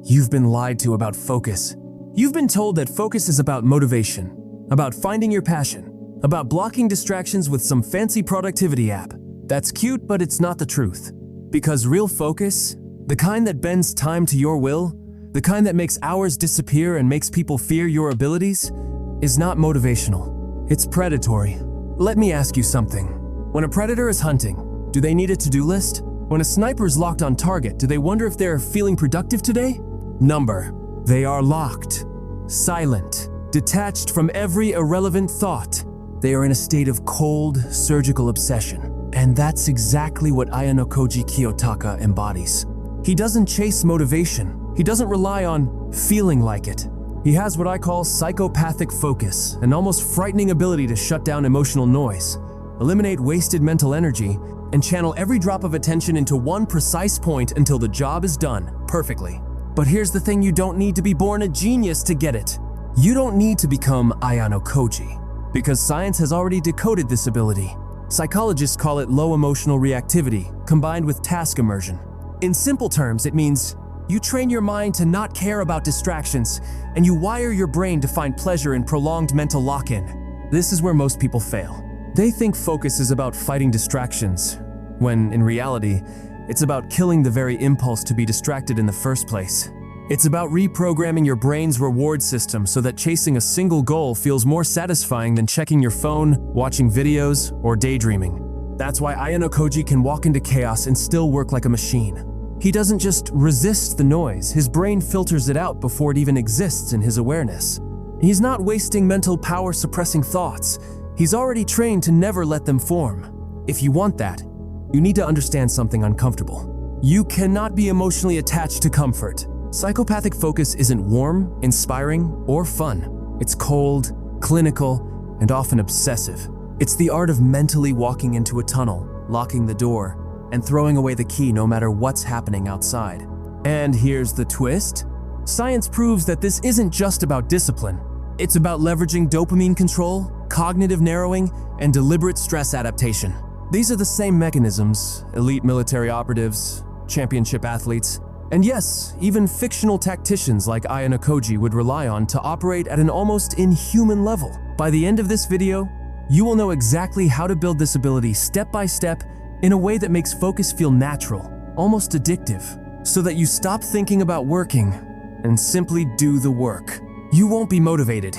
You've been lied to about focus. You've been told that focus is about motivation, about finding your passion, about blocking distractions with some fancy productivity app. That's cute, but it's not the truth. Because real focus, the kind that bends time to your will, the kind that makes hours disappear and makes people fear your abilities, is not motivational. It's predatory. Let me ask you something. When a predator is hunting, do they need a to-do list? When a sniper is locked on target, do they wonder if they're feeling productive today? Number. They are locked, silent, detached from every irrelevant thought. They are in a state of cold, surgical obsession. And that's exactly what Ayanokoji Kiyotaka embodies. He doesn't chase motivation. He doesn't rely on feeling like it. He has what I call psychopathic focus, an almost frightening ability to shut down emotional noise, eliminate wasted mental energy, and channel every drop of attention into one precise point until the job is done perfectly. But here's the thing, you don't need to be born a genius to get it. You don't need to become Ayanokoji, because science has already decoded this ability. Psychologists call it low emotional reactivity, combined with task immersion. In simple terms, it means you train your mind to not care about distractions, and you wire your brain to find pleasure in prolonged mental lock-in. This is where most people fail. They think focus is about fighting distractions, when in reality, it's about killing the very impulse to be distracted in the first place. It's about reprogramming your brain's reward system so that chasing a single goal feels more satisfying than checking your phone, watching videos, or daydreaming. That's why Ayanokoji can walk into chaos and still work like a machine. He doesn't just resist the noise, his brain filters it out before it even exists in his awareness. He's not wasting mental power suppressing thoughts. He's already trained to never let them form. If you want that, you need to understand something uncomfortable. You cannot be emotionally attached to comfort. Psychopathic focus isn't warm, inspiring, or fun. It's cold, clinical, and often obsessive. It's the art of mentally walking into a tunnel, locking the door, and throwing away the key no matter what's happening outside. And here's the twist. Science proves that this isn't just about discipline. It's about leveraging dopamine control, cognitive narrowing, and deliberate stress adaptation. These are the same mechanisms elite military operatives, championship athletes, and yes, even fictional tacticians like Ayanokoji would rely on to operate at an almost inhuman level. By the end of this video, you will know exactly how to build this ability step by step in a way that makes focus feel natural, almost addictive, so that you stop thinking about working and simply do the work. You won't be motivated.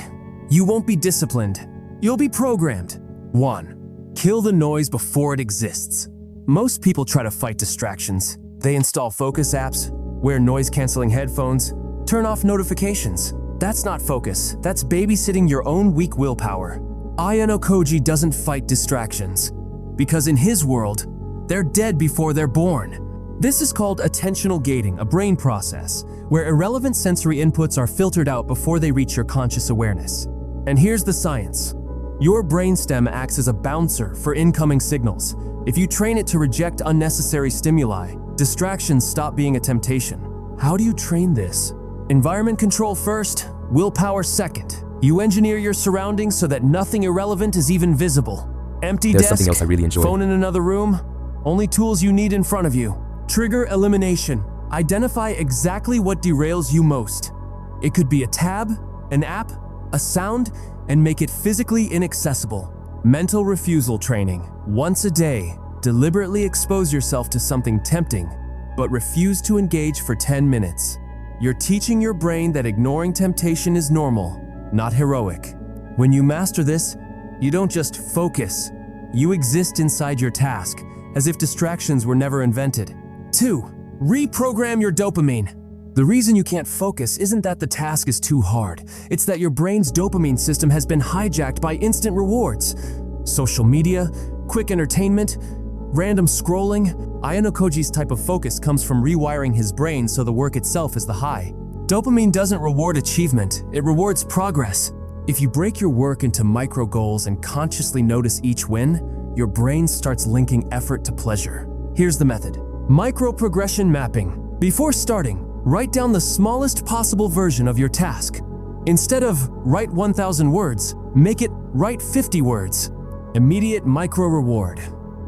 You won't be disciplined. You'll be programmed. 1. Kill the noise before it exists. Most people try to fight distractions. They install focus apps, wear noise-canceling headphones, turn off notifications. That's not focus. That's babysitting your own weak willpower. Ayanokoji doesn't fight distractions, because in his world, they're dead before they're born. This is called attentional gating, a brain process, where irrelevant sensory inputs are filtered out before they reach your conscious awareness. And here's the science. Your brainstem acts as a bouncer for incoming signals. If you train it to reject unnecessary stimuli, distractions stop being a temptation. How do you train this? Environment control first, willpower second. You engineer your surroundings so that nothing irrelevant is even visible. Empty There's desk, something else I really enjoy. phone in another room, only tools you need in front of you. Trigger elimination. Identify exactly what derails you most. It could be a tab, an app, a sound, and make it physically inaccessible. Mental refusal training. Once a day, deliberately expose yourself to something tempting, but refuse to engage for 10 minutes. You're teaching your brain that ignoring temptation is normal, not heroic. When you master this, you don't just focus. You exist inside your task, as if distractions were never invented. 2. Reprogram your dopamine. The reason you can't focus isn't that the task is too hard. It's that your brain's dopamine system has been hijacked by instant rewards. Social media, quick entertainment, random scrolling. Ayanokoji's type of focus comes from rewiring his brain so the work itself is the high. Dopamine doesn't reward achievement, it rewards progress. If you break your work into micro goals and consciously notice each win, your brain starts linking effort to pleasure. Here's the method. Micro-progression mapping. Before starting, write down the smallest possible version of your task. Instead of write 1,000 words, make it write 50 words. Immediate micro-reward.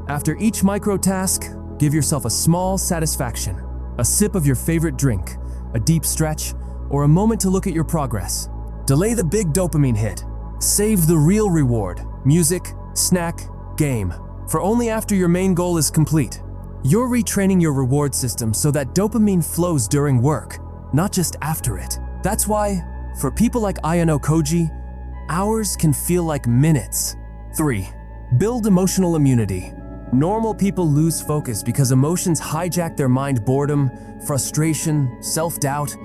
After each micro-task, give yourself a small satisfaction. A sip of your favorite drink, a deep stretch, or a moment to look at your progress. Delay the big dopamine hit. Save the real reward, music, snack, game, for only after your main goal is complete. You're retraining your reward system so that dopamine flows during work, not just after it. That's why, for people like Ayanokoji, hours can feel like minutes. 3. Build emotional immunity. Normal people lose focus because emotions hijack their mind. Boredom, frustration, self-doubt.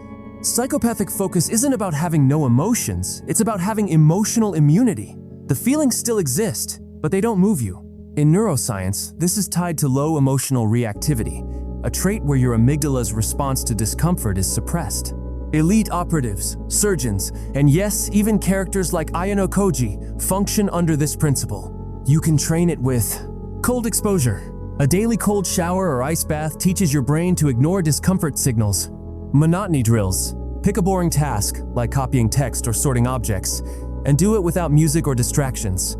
Psychopathic focus isn't about having no emotions, it's about having emotional immunity. The feelings still exist, but they don't move you. In neuroscience, this is tied to low emotional reactivity, a trait where your amygdala's response to discomfort is suppressed. Elite operatives, surgeons, and yes, even characters like Ayanokoji function under this principle. You can train it with cold exposure. A daily cold shower or ice bath teaches your brain to ignore discomfort signals. Monotony drills. Pick a boring task, like copying text or sorting objects, and do it without music or distractions.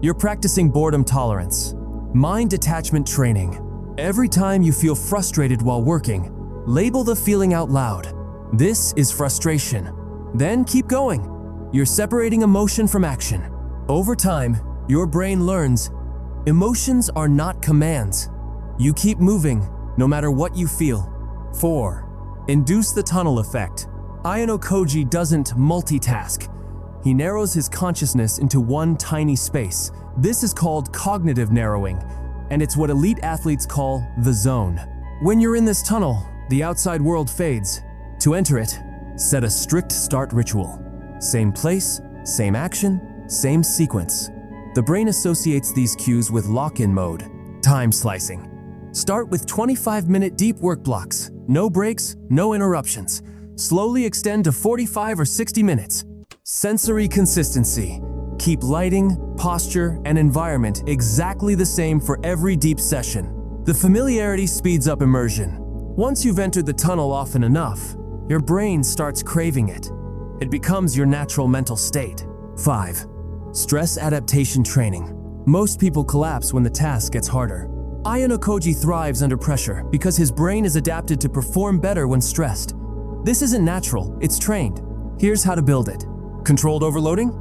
You're practicing boredom tolerance. Mind detachment training. Every time you feel frustrated while working, label the feeling out loud. This is frustration. Then keep going. You're separating emotion from action. Over time, your brain learns emotions are not commands. You keep moving, no matter what you feel. 4. Induce the tunnel effect. Ayanokoji doesn't multitask. He narrows his consciousness into one tiny space. This is called cognitive narrowing, and it's what elite athletes call the zone. When you're in this tunnel, the outside world fades. To enter it, set a strict start ritual. Same place, same action, same sequence. The brain associates these cues with lock-in mode, time slicing. Start with 25-minute deep work blocks. No breaks, no interruptions. Slowly extend to 45 or 60 minutes. Sensory consistency. Keep lighting, posture, and environment exactly the same for every deep session. The familiarity speeds up immersion. Once you've entered the tunnel often enough, your brain starts craving it. It becomes your natural mental state. 5. Stress adaptation training. Most people collapse when the task gets harder. Ayanokoji thrives under pressure because his brain is adapted to perform better when stressed. This isn't natural, it's trained. Here's how to build it. Controlled overloading?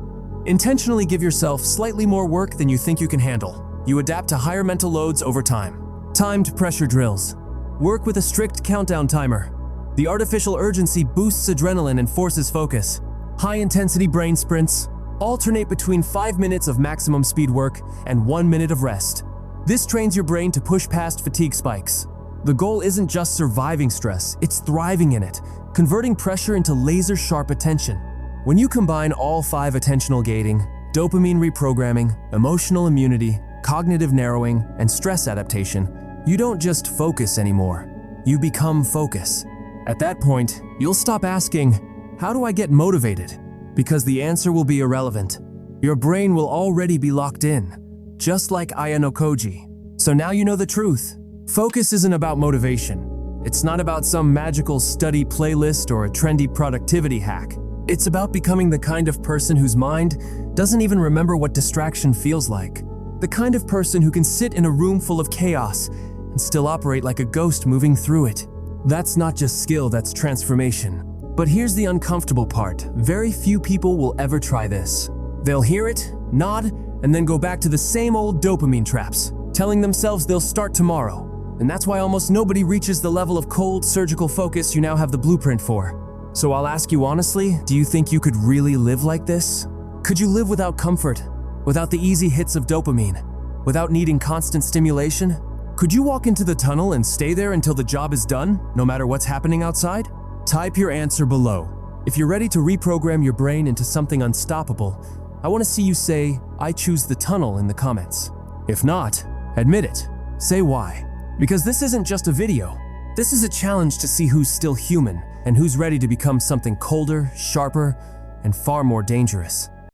Intentionally give yourself slightly more work than you think you can handle. You adapt to higher mental loads over time. Timed pressure drills. Work with a strict countdown timer. The artificial urgency boosts adrenaline and forces focus. High-intensity brain sprints. Alternate between 5 minutes of maximum speed work and 1 minute of rest. This trains your brain to push past fatigue spikes. The goal isn't just surviving stress, it's thriving in it, converting pressure into laser-sharp attention. When you combine all 5 attentional gating, dopamine reprogramming, emotional immunity, cognitive narrowing, and stress adaptation, you don't just focus anymore. You become focus. At that point, you'll stop asking, how do I get motivated? Because the answer will be irrelevant. Your brain will already be locked in, just like Ayanokoji. So now you know the truth. Focus isn't about motivation. It's not about some magical study playlist or a trendy productivity hack. It's about becoming the kind of person whose mind doesn't even remember what distraction feels like. The kind of person who can sit in a room full of chaos and still operate like a ghost moving through it. That's not just skill, that's transformation. But here's the uncomfortable part. Very few people will ever try this. They'll hear it, nod, and then go back to the same old dopamine traps, telling themselves they'll start tomorrow. And that's why almost nobody reaches the level of cold, surgical focus you now have the blueprint for. So I'll ask you honestly, do you think you could really live like this? Could you live without comfort, without the easy hits of dopamine, without needing constant stimulation? Could you walk into the tunnel and stay there until the job is done, no matter what's happening outside? Type your answer below. If you're ready to reprogram your brain into something unstoppable, I want to see you say, I choose the tunnel in the comments. If not, admit it. Say why. Because this isn't just a video. This is a challenge to see who's still human and who's ready to become something colder, sharper, and far more dangerous.